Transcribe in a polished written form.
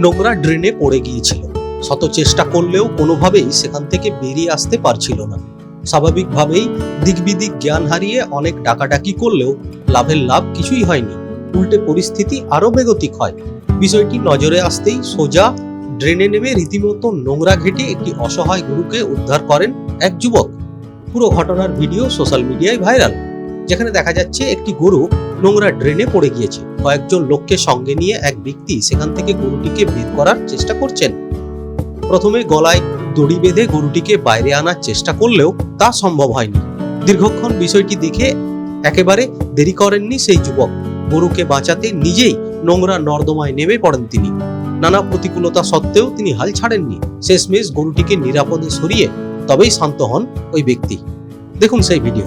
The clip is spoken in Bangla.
নোংরা ড্রেনে পড়ে গিয়েছিল। শত চেষ্টা করলেও কোনোভাবেই সেখান থেকে বেরিয়ে আসতে পারছিল না। স্বাভাবিকভাবেই দিকবিদিক জ্ঞান হারিয়ে অনেক ডাকাডাকি করলেও লাভের লাভ কিছুই হয়নি। উল্টে পরিস্থিতি আরো বেগতিক হয়। বিষয়টি নজরে আসতেই সোজা ড্রেনে নেমে রীতিমতো নোংরা ঘেঁটে একটি অসহায় গরুকে উদ্ধার করেন এক যুবক। পুরো ঘটনার ভিডিও সোশ্যাল মিডিয়ায় ভাইরাল, যেখানে দেখা যাচ্ছে একটি গরু নোংরা ড্রেনে পড়ে গিয়েছে। কয়েকজন লোককে সঙ্গে নিয়ে এক ব্যক্তি সেখান থেকে গরুটিকে বের করার চেষ্টা করছেন। প্রথমে গলায় দড়ি বেঁধে গরুটিকে বাইরে আনার চেষ্টা করলেও তা সম্ভব হয়নি। দীর্ঘক্ষণ বিষয়টি দেখে একেবারে দেরি করেননি সেই যুবক। গরুকে বাঁচাতে নিজেই নোংরা নর্দমায় নেমে পড়েন তিনি। নানা প্রতিকূলতা সত্ত্বেও তিনি হাল ছাড়েননি। শেষমেশ গরুটিকে নিরাপদে সরিয়ে তবেই শান্ত হন ওই ব্যক্তি। দেখুন সেই ভিডিও।